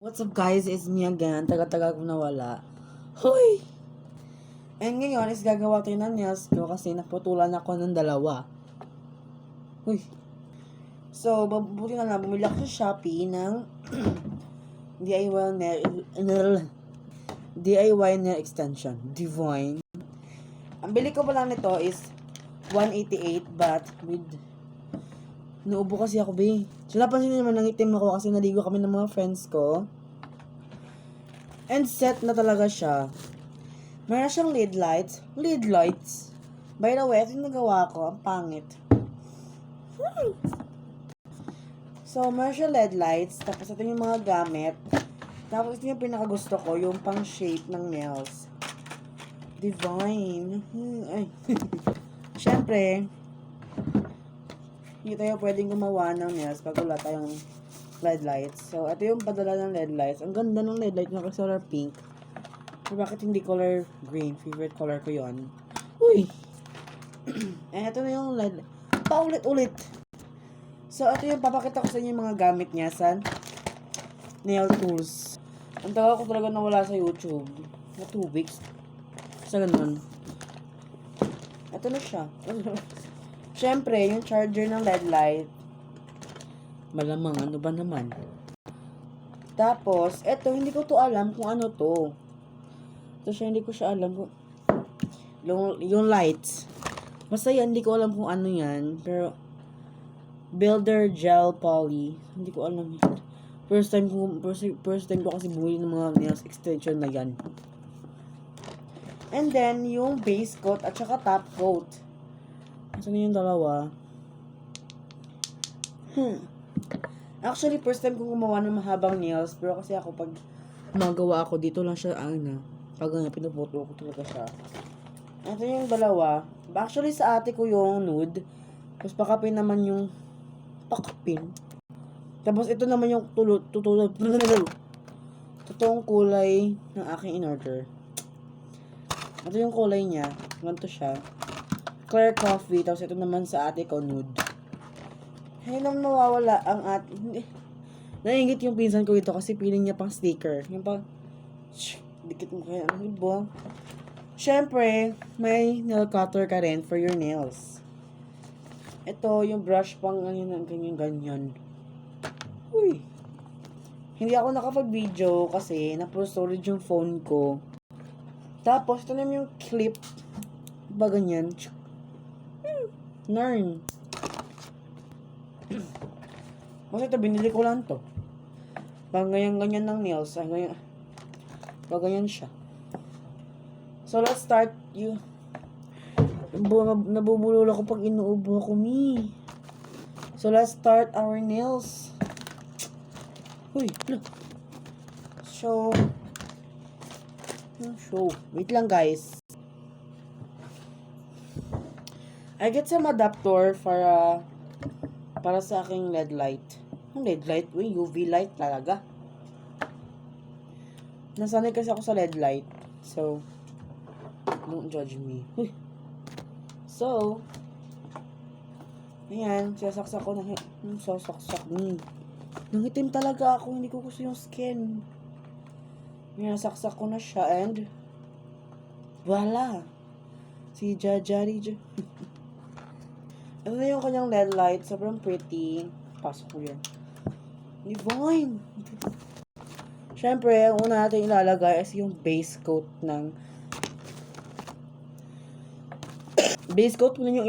What's up guys, it's me again, taga-taga ko nawala. Hoy! And ngayon is gagawa tayo ng nails ko kasi naputulan ako ng dalawa. Hoy! So, buti na lang, bumili ako sa Shopee ng DIY nail extension, Divine. Ang bili ko pa lang nito is 188 but with naubo kasi ako, be. So, napansin naman ng itim ako kasi naligo kami ng mga friends ko. And set na talaga siya. Meron siyang LED lights. LED lights. By the way, ito yung nagawa ko. Ang pangit. So, meron siyang LED lights. Tapos, ito yung mga gamit. Tapos, ito yung pinakagusto ko. Yung pang shape ng nails. Divine. Ay. Siyempre, hindi tayo pwedeng gumawa ng nails pag wala tayong LED lights. So, ito yung padala ng LED lights. Ang ganda ng LED light na kasi color pink. So, bakit hindi color green? Favorite color ko yon. Uy! And ito na yung LED. Paulit-ulit! So, ito yung papakita ko sa inyo yung mga gamit niya sa nail tools. Ang tagal ko talaga nawala sa YouTube. Na 2 weeks. Sa ganun. Ito na siya. Siyempre, yung charger ng LED light. Malamang, ano ba naman? Tapos, eto, hindi ko to alam kung ano to. Ito siya, hindi ko siya alam kung yung lights. Basta yan, hindi ko alam kung ano yan. Pero, Builder Gel Poly. Hindi ko alam yan. First time ko kasi bumili ng mga nails extension na yan. And then, yung base coat at saka top coat. Saan yung dalawa? Actually, first time kong gumawa ng mahabang nails. Pero kasi ako, pag magawa ako, dito lang siya, pag pinuputo ko talaga siya. Ito yung dalawa. Actually, sa ate ko yung nude. Tapos pakapin naman yung pakapin. Tapos ito naman yung totoong kulay ng aking in-order. Ito yung kulay niya. Ganito siya. Clear coffee. Tapos ito naman sa ate ko, nude. Hindi naman mawawala ang naingit yung pinsan ko ito kasi piling niya pang sticker. Yung pang dikit mo kaya ang hibo. Siyempre, may nail cutter ka rin for your nails. Ito, yung brush pang ganyan. Uy. Hindi ako nakapag-video kasi na-full storage yung phone ko. Tapos, ito naman yung clip. Ba ganyan? Narn. Kasi ito, binili ko lang to. Pag ganyan ng nails. Pag ganyan siya. So, let's start you. Nabubulol ako pag inuubo ako, me. So, let's start our nails. Uy, look. So, wait lang, guys. I get some adapter para sa aking LED light. Yung LED light, UV light talaga. Nasanay kasi ako sa LED light. So, don't judge me. Uy. So, ayan, sasaksak ko sasaksak. Nangitim talaga ako, hindi ko gusto yung skin. Ayan, nasaksak ko na siya and voila! Si Jajari. Ito na yung kanyang LED light. Sobrang pretty. Pasok ko yan. Divine! Siyempre, ang una natin ilalagay is yung base coat ng base coat mo yung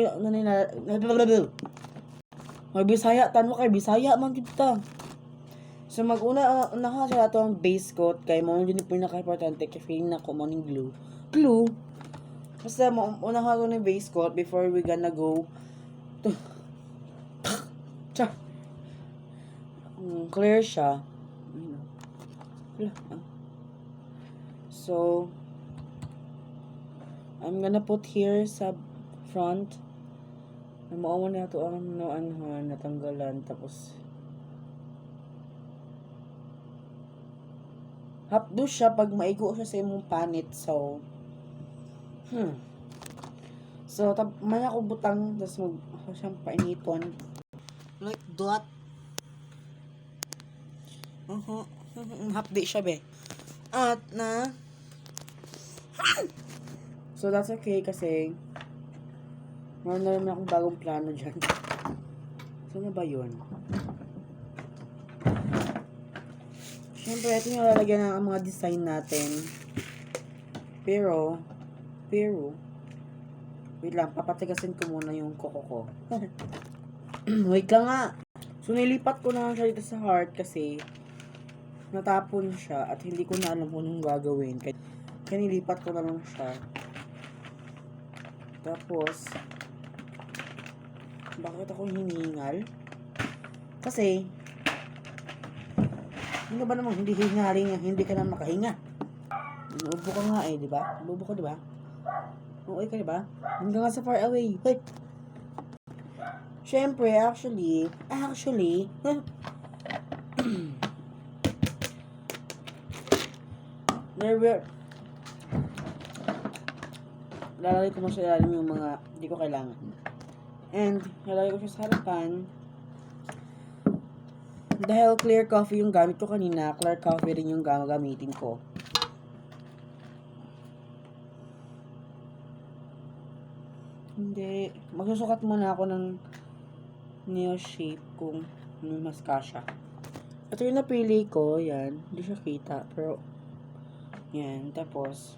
may Bisaya. Tanong kay Bisaya man kita. So, mag-una sa ito ang base coat. Kaya mo yun yung pinaka-importante. Kaya feeling na ko mo ng glue. Glue? Basta, una ka ng base coat before we gonna go clear siya. So, I'm gonna put here sa front. Maawa na ito ang natanggalan. Tapos, hapdo siya pag maigo siya sa imong panit. So, So, may ako butang, tapos ako siyang painipon. Like that. Hapdi siya, be. At na... So, that's okay kasi meron na naman akong bagong plano dyan. Saan na ba yun? Siyempre, ito yung lalagyan ng mga design natin. Pero, wait lang, papatigasin ko muna yung koko ko. Wait lang nga. So, nilipat ko na siya dito sa heart kasi natapon siya at hindi ko na alam kung anong gagawin. Kaya nilipat ko na lang siya. Tapos, bakit ako hinihingal? Kasi, hindi ba namang hindi hingaling, hindi ka na makahinga? Inuubo ka nga eh, di ba? Inuubo ka, di ba? Okay ka, di ba? Hanggang nga sa far away. Hey! Siyempre, actually, lalagay ko mo sa ilalim yung mga hindi ko kailangan. And, lalagay ko siya sa harapan. Dahil clear coffee yung gamit ko kanina, clear coffee rin yung gagamitin ko. Hindi. Magsusukat muna ako ng nail shape kung mas kasha. Ito yung napili ko. Yan. Hindi siya kita. Pero, yan. Tapos,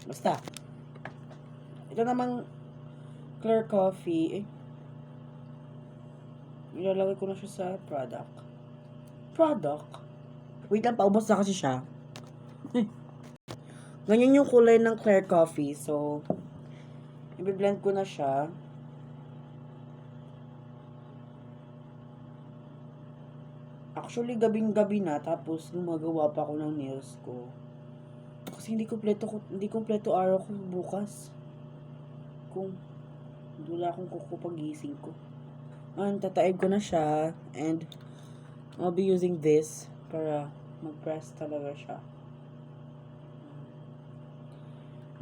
basta. Ito namang clear coffee. Ilalagay ko na siya sa product. Wait lang, paubos na kasi siya. Ganyan yung kulay ng clear coffee. So, i-blend ko na siya. Actually, gabing-gabi na. Tapos, gumagawa pa ako ng nails ko. Kasi hindi kompleto araw ko bukas. Kung wala akong kuko pagising ko. Tataib ko na siya. And, I'll be using this para mag-press talaga siya.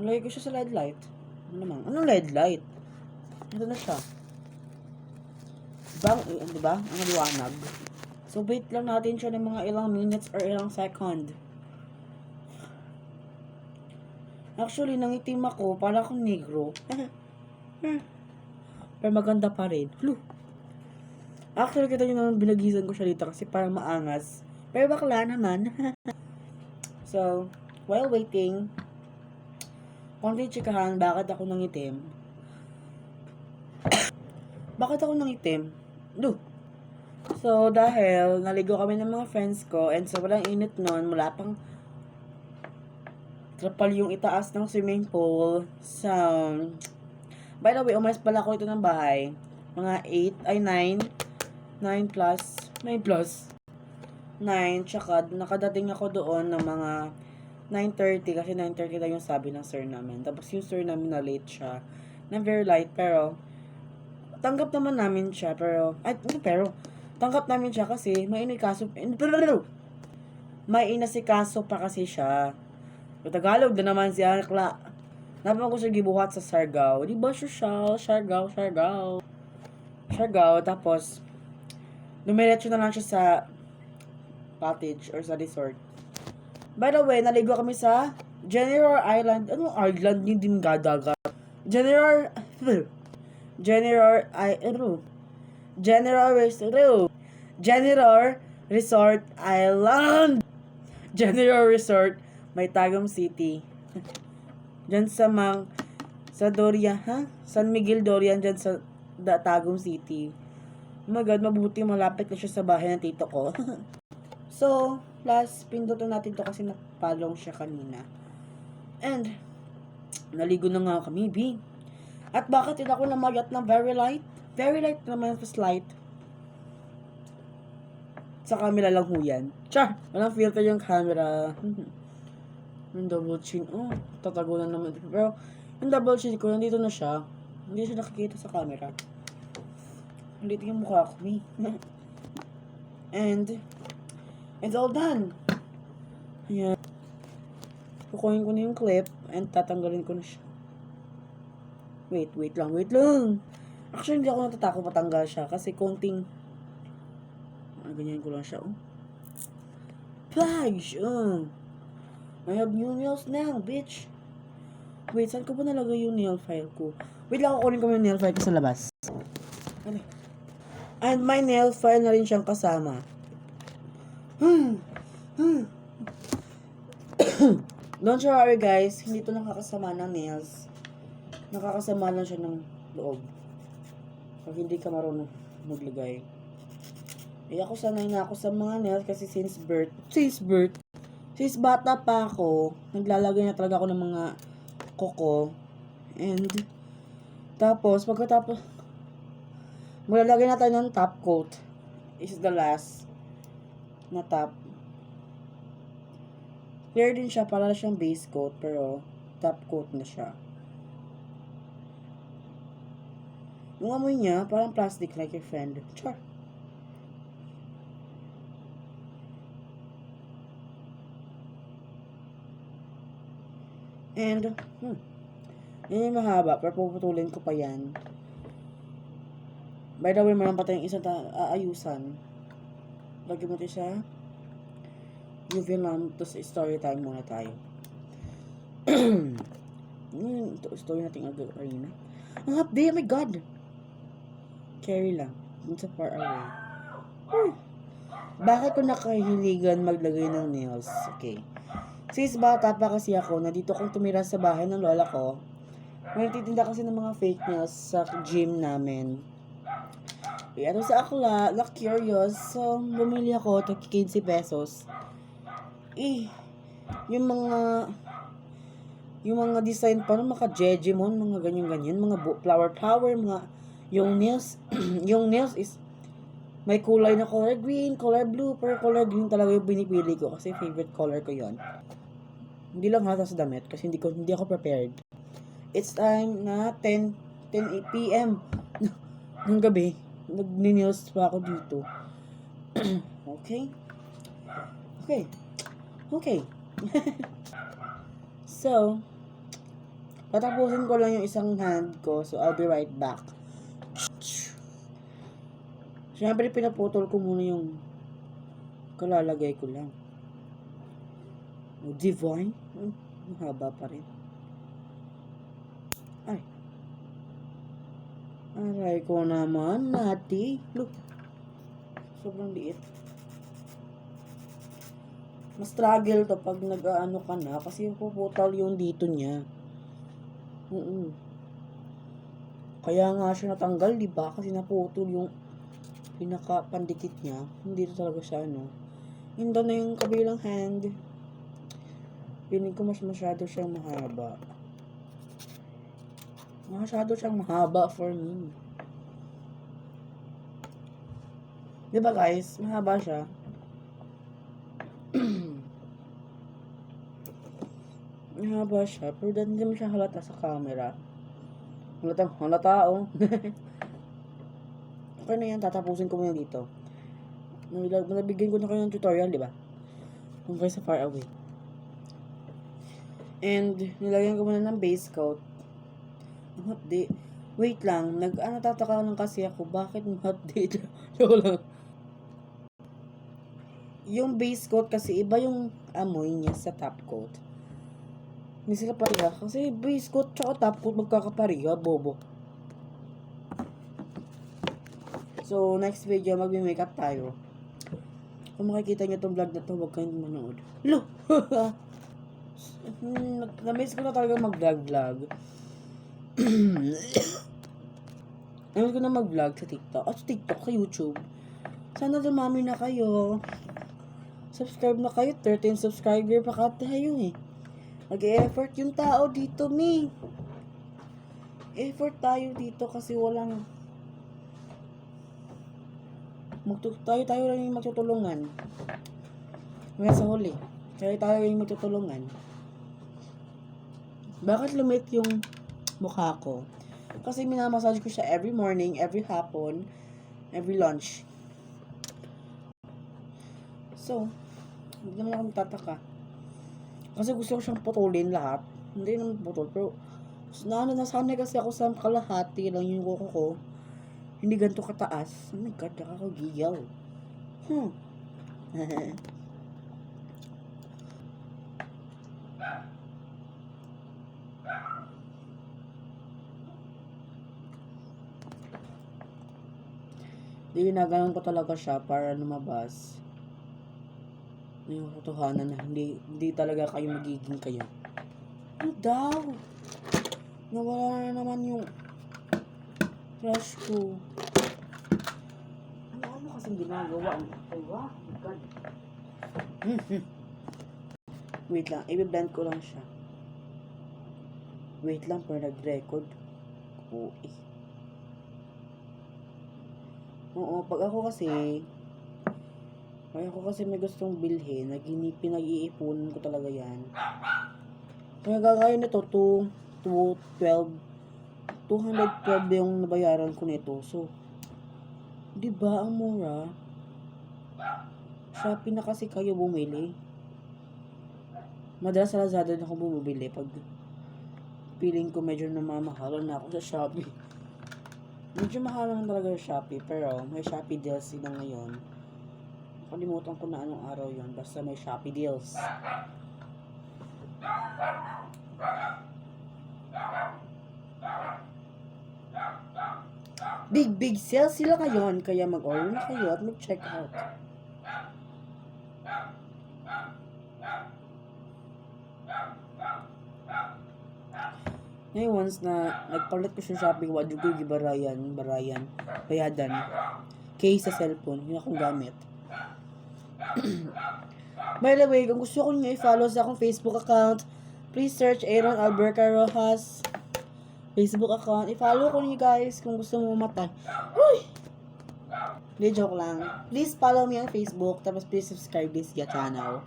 Nalagay ko siya sa LED light. Ano naman? Anong LED light? Ito na siya. Diba? Ang liwanag. So, wait lang natin siya ng mga ilang minutes or ilang second. Actually, nangitim ako. Para akong negro. Pero maganda pa rin. Actually, kita nyo naman binagisan ko siya dito kasi parang maangas. Pero bakla naman. So, while waiting, konti chikahan, bakit ako nangitim? So, dahil naligo kami ng mga friends ko and sobrang init nun, mula pang trapal yung itaas ng swimming pool. So, by the way, umalis pala ako ito ng bahay. Mga 9 plus. 9, tsaka nakadating ako doon ng mga 9:30 kasi 9:30 lang yung sabi ng sir namin. Tapos yung sir namin na late siya. Na very light, pero tanggap naman namin siya, tanggap namin siya kasi may inasikaso pa kasi siya. Sa Tagalog na naman si Akla. Napan ko siya gibuhat sa Siargao. Di ba Siargao. Tapos, dumiretso na lang siya sa cottage or sa resort. By the way, naligo kami sa General Island. Anong island? Hindi din gadagat. General Resort Island. General Resort, may Tagum City. Diyan sa San Miguel Dorian, diyan sa Tagum City. Oh my God, mabuti malapit na siya sa bahay ng tito ko. So, plus, pindutin natin to kasi napalong siya kanina. And, naligo na nga kami, B. At bakit din ako namayat ng very light? Very light naman, mas light. Sa camera lang ho yan. Char! Walang filter yung camera. Yung double chin. Oh, tatago na naman. Pero, yung double chin ko, nandito na siya. Hindi siya nakikita sa camera. Nandito yung mukha ko, B. And, it's all done. Ayan. Kukunin ko na yung clip and tatanggalin ko na siya. Wait lang. Actually, hindi ako natatakot matanggal siya kasi konting Ganyan ko lang siya, oh. Page! I have new nails now, bitch. Wait, saan ko ba nalagay yung nail file ko? Wait lang, kukunin ko yung nail file ko sa labas. Ano? And my nail file na rin siyang kasama. Don't you worry guys, hindi to nakakasama ng nails. Nakakasama lang siya ng loob. Pag hindi ka marunong maglagay. Ako sanay na ako sa mga nails kasi since bata pa ako, naglalagay na talaga ako ng mga kuko. And, tapos, pagkatapos, maglalagay na tayo ng top coat. This is the last na top. Clear din siya, para siyang base coat, pero top coat na siya. Yung amoy niya, parang plastic like your friend. Char. And, yan yung mahaba, pero puputulin ko pa yan. By the way, meron pa tayong isang aayusan. Lagyan mo tayo sa UV lamp, tapos story time muna tayo. Ito, story natin arena. Ang update, oh my god! Carry lang. Dun sa far away. Bakit ko nakahiligan maglagay ng nails? Okay. Since bata pa kasi ako, nandito kong tumira sa bahay ng lola ko. May nagtitinda kasi ng mga fake nails sa gym namin. Ano sa akla, na-curious. So, bumili ako, 15 pesos. Yung mga design pa, mga Jejimon, mga ganyan-ganyan, mga flower, mga, yung nails, yung nails is, may kulay na color green, color blue, pero color green talaga yung binipili ko kasi favorite color ko yon. Hindi lang hata sa damit kasi hindi ako prepared. It's time na 10 p.m. ng gabi. Nag-nails pa ako dito. Okay. So, tatapusin ko lang yung isang hand ko. So, I'll be right back. Siyempre, pinaputol ko muna yung kalalagay ko lang. Divine? Mahaba pa rin. Aray ko naman, nati. Look. Sobrang liit. Mas struggle to pag nag-ano ka na kasi puputol yung dito niya. Kaya nga siya natanggal, di ba? Kasi naputol yung pinaka-pandikit niya. Hindi to talaga siya, no? Hindi na yung kabilang hand. Piling ko masyado siyang mahaba. Masyado siyang mahaba for me. Diba guys? Mahaba siya. Mahaba siya. Pero hindi mo siya halata sa camera. Halata oh. Okay na yan. Tatapusin ko muna dito. Nabigyan ko na kayo ng tutorial, diba? Kung kayo sa far away. And, nilagyan ko muna ng base coat. Update. Wait lang. Tataka lang kasi ako. Bakit update? Joke lang. Yung base coat kasi iba yung amoy niya sa top coat. Hindi sila pareha. Kasi base coat tsaka top coat magkakapareha. Bobo. So, next video, magme-makeup tayo. Kung makikita nyo itong vlog na to, huwag kayong manood. Lo! Na-miss ko na talaga mag-vlog. Na-miss ko na mag-vlog sa TikTok. At sa TikTok, sa YouTube. Sana dumami na kayo. Subscribe na kayo. 13 subscriber pa tayo eh. Nag-e-effort yung tao dito, me. Effort tayo dito kasi walang... tayo lang yung magtutulungan. Ngayon sa huli. Tayo yung magtutulungan. Bakit lumit yung mukha ko? Kasi minamassage ko siya every morning, every hapon, every lunch. So, hindi naman ako magtataka. Kasi gusto ko siyang putulin lahat. Hindi naman putol, pero nasanay kasi ako sa kalahati lang yung kuko ko. Hindi ganito kataas. Oh my god, nakakagiyaw. Hmm. Ginaganon ko talaga siya para lumabas yung totohanan na hindi talaga kayo magiging kayo. Ano daw? Nawala na naman yung crush ko. Ano kasing ginagawa? Ay, wow, my God. Wait lang, i-blend ko lang siya. Wait lang, pero nag-record. Oo, pag ako kasi may gustong bilhin, pinag-iipunan ko talaga yan. Kaya gagawin nito, 212 yung nabayaran ko nito. So, di ba ang mura? Shopee na kasi kayo bumili. Madalas sa Lazada na ako bumibili pag feeling ko medyo namamahalan na ako sa Shopee. Medyo mahal naman talaga yung Shopee, pero may Shopee deals sila ngayon. Kalimutan ko na anong araw yon, basta may Shopee deals. Big sale sila ngayon, kaya mag-order na kayo at mag-check out. Ngayon, once na nagpalit ko sa Shopee, wag ko barayan, bayadan. Case sa cellphone, yun akong gamit. By the way, kung gusto ko nyo i-follow sa akong Facebook account, please search Aaron Alberca Rojas Facebook account. I-follow ko nyo guys kung gusto mo matay. Uy! Hindi, joke lang. Please follow me on Facebook, tapos please subscribe this channel.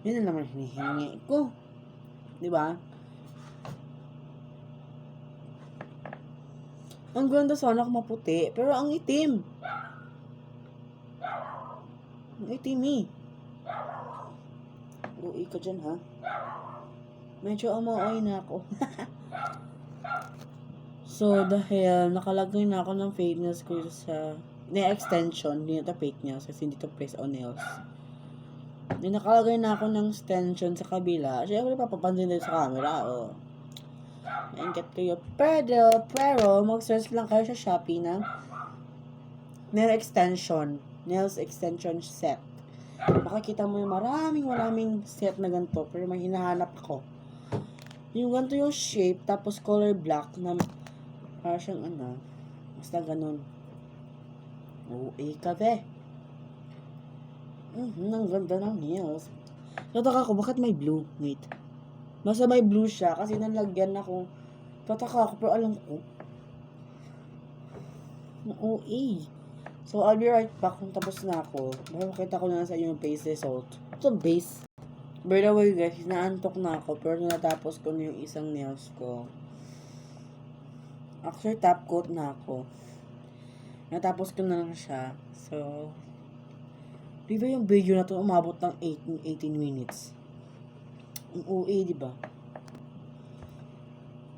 Yun na naman hinihingi ko. Diba? Ang ganda sana kung maputi, pero ang itim. Ang itim eh. Uy ka dyan ha. Medyo amaoy na ako. So, dahil nakalagay na ako ng fake nails ko sa extension, hindi na ito fake nails kasi hindi ito press on nails. Nakalagay na ako ng extension sa kabila. Siyempre, papapansin din sa camera, oh. Maingkat kayo. Pero, mag-search lang kayo sa Shopee na nails extension set. Makikita mo yung maraming set na ganito. Pero may hinahanap ako. Yung ganito yung shape, tapos color black na para siyang basta ganun. Kabe. Ang ganda ng nails. Tataka ko, bakit may blue? Wait. Basta may blue siya, kasi nalagyan ako. Tataka ako, pero alam ko. So, I'll be right back kung tapos na ako. Baka makita ko na sa inyo yung base result. Ito base. By the way guys, naantok na ako, pero natapos ko na yung isang nails ko. Actually, top coat na ako. Natapos ko na lang siya. So, di ba yung video na to umabot ng 18 minutes? Ang OA, di ba?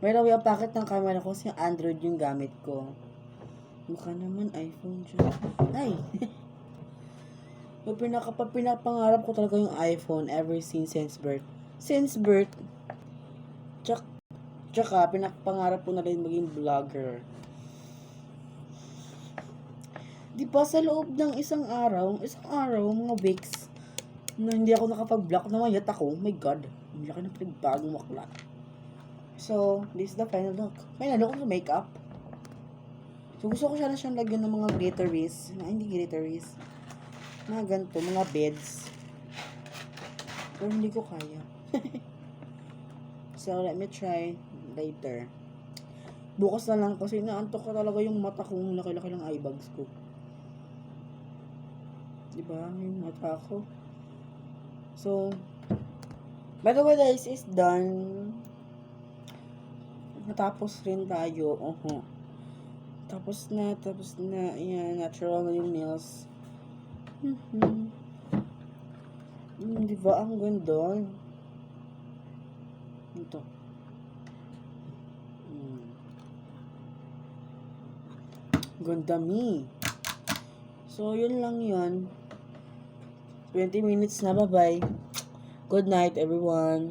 By the way, ang packet ng camera ko kasi Android yung gamit ko. Mukha naman iPhone siya. Ay! Pinapangarap ko talaga yung iPhone ever since birth. Tsaka, pinapangarap ko na rin maging vlogger. Di ba sa loob ng isang araw, mga weeks, na hindi ako nakapag-vlog, namayat ako, oh my God, hindi ako napagbagong wakla. So, this is the final look. Final look ng makeup. So, gusto ko sana siyang lagyan ng mga glitteries. Hindi glitteries. Mga ganito, mga beds. Pero hindi ko kaya. So, let me try later. Bukas na lang kasi naantok ko talaga yung mata kong laki-laki ng eye bags ko. Diba? Yung mata ko. So, by the way guys, is done. Natapos rin tayo. Tapos na. Ayan, natural na yung nails. Diba? Ang ganda. Ito. Ganda mi. So, yun lang yun. 20 minutes na. Bye-bye. Good night, everyone.